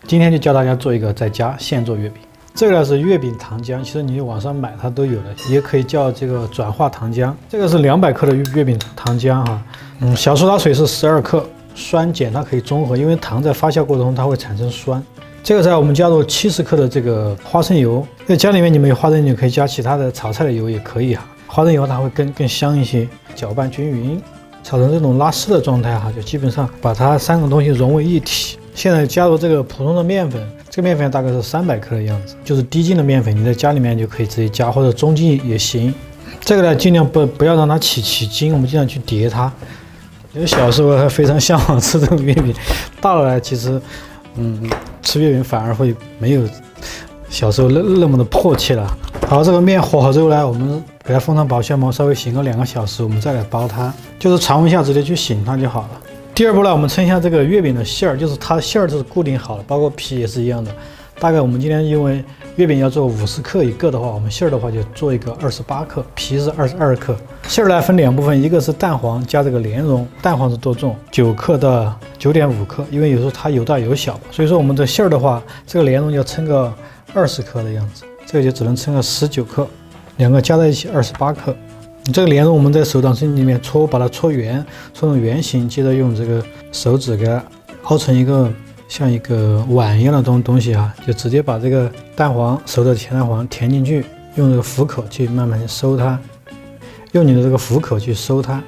今天就教大家做一个在家现做月饼。这个呢是月饼糖浆，其实你网上买它都有的，也可以叫这个转化糖浆。这个是200克的月饼糖浆哈，小苏打水是12克，酸碱它可以中和，因为糖在发酵过程中它会产生酸。这个时候我们加入70克的这个花生油，在家里面你们有花生油可以加其他的炒菜的油也可以哈，花生油它会更香一些。搅拌均匀，炒成这种拉丝的状态哈，就基本上把它3个东西融为一体。现在加入这个普通的面粉。这个面粉大概是300克的样子，就是低筋的面粉，你在家里面就可以直接加，或者中筋也行。这个呢，尽量不要让它起筋，我们尽量去叠它。因为小时候还非常向往吃这种月饼，大了呢，其实，吃月饼反而会没有小时候那么的迫切了。好，这个面和好之后呢，我们给它封上保鲜膜，稍微醒个2个小时，我们再来包它，就是常温下直接去醒它就好了。第二步呢，我们称一下这个月饼的馅儿，就是它的馅儿是固定好了，包括皮也是一样的。大概我们今天因为月饼要做50克一个的话，我们馅儿的话就做一个28克，皮是22克。馅儿呢分2部分，一个是蛋黄加这个莲蓉，蛋黄是多重，9克到9.5克，因为有时候它有大有小，所以说我们的馅儿的话，这个莲蓉要称个20克的样子，这个就只能称个19克，2个加在一起28克。这个莲蓉我们在手掌心里面搓，把它搓圆，搓成圆形，接着用这个手指给它凹成一个像一个碗一样的东西哈，就直接把这个蛋黄熟的甜蛋黄填进去，用这个虎口去慢慢去收它，用你的这个虎口去收它，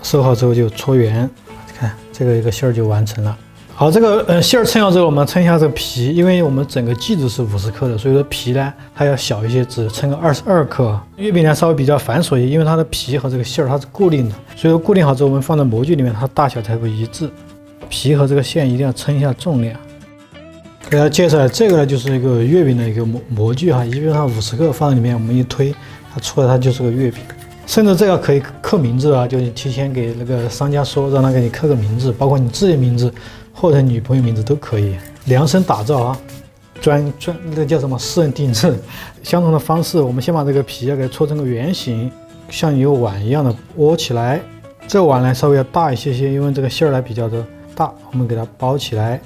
收好之后就搓圆，看这个一个馅儿就完成了。好，这个馅儿称好之后，我们称一下这个皮，因为我们整个剂子是50克的，所以说皮呢它要小一些，只称个22克。月饼呢稍微比较繁琐一些，因为它的皮和这个馅儿它是固定的，所以说固定好之后，我们放在模具里面，它大小才会一致。皮和这个馅一定要称一下重量。给大家介绍，这个呢就是一个月饼的一个模具哈，基本上50克放在里面，我们一推，它出来它就是个月饼。甚至这个可以刻名字啊，就你提前给那个商家说，让他给你刻个名字，包括你自己名字或者女朋友名字都可以，量身打造啊，那个叫什么私人定制。相同的方式，我们先把这个皮要给它搓成个圆形，像一个碗一样的窝起来。这个碗呢稍微要大一些，因为这个馅儿呢比较的大，我们给它包起来，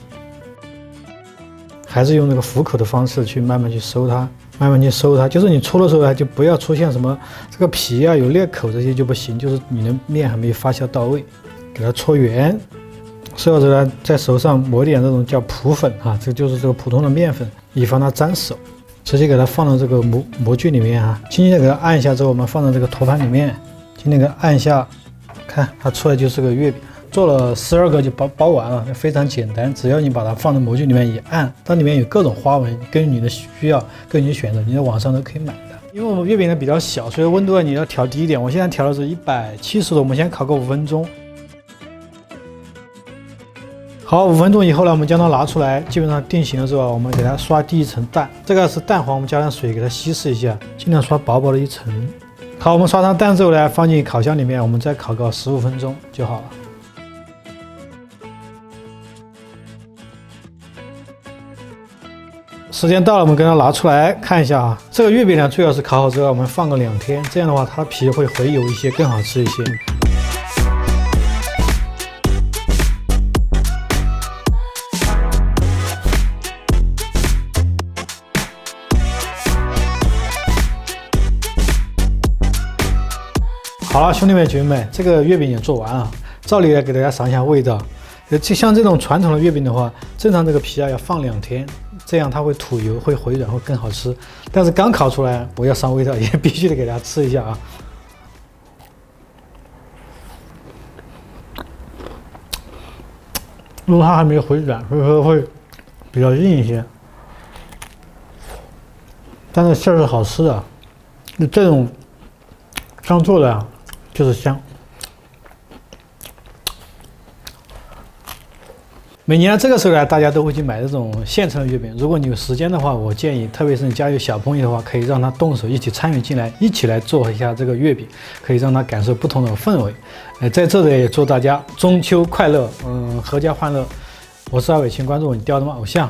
还是用那个虎口的方式去慢慢去收它。慢慢去收它，就是你搓的时候就不要出现什么这个皮啊有裂口这些就不行，就是你的面还没发酵到位，给它搓圆。收好之后呢，在手上抹点这种叫普粉啊，这就是这个普通的面粉，以防它沾手。直接给它放到这个模具里面啊，轻轻的给它按一下之后，我们放到这个托盘里面，轻轻的给它按一下，看它出来就是个月饼。做了12个就包完了，非常简单。只要你把它放在模具里面一按，它里面有各种花纹，根据你的需要，根据你选择，你在网上都可以买的。因为我们月饼呢比较小，所以温度你要调低一点。我现在调的是170度，我们先烤个5分钟。好，5分钟以后呢，我们将它拿出来，基本上定型了之后，我们给它刷第一层蛋。这个是蛋黄，我们加点水给它稀释一下，尽量刷薄薄的一层。好，我们刷上蛋之后呢，放进烤箱里面，我们再烤个15分钟就好了。时间到了，我们给它拿出来看一下啊。这个月饼呢，最好是烤好之后，我们放个2天，这样的话它的皮会回油一些，更好吃一些。好了，兄弟们姐妹们，这个月饼也做完了。照理来给大家尝一下味道。就像这种传统的月饼的话，正常这个皮啊要放2天，这样它会吐油，会回软，会更好吃。但是刚烤出来不要伤味道，也必须得给大家吃一下啊。因为它还没有回软，所以说会比较硬一些。但是馅儿是好吃的，这种刚做的就是香。每年这个时候呢，大家都会去买这种现成的月饼。如果你有时间的话，我建议，特别是你家有小朋友的话，可以让他动手一起参与进来，一起来做一下这个月饼，可以让他感受不同的氛围。在这里也祝大家中秋快乐，阖家欢乐。我是阿伟，请关注我，你雕的吗？偶像。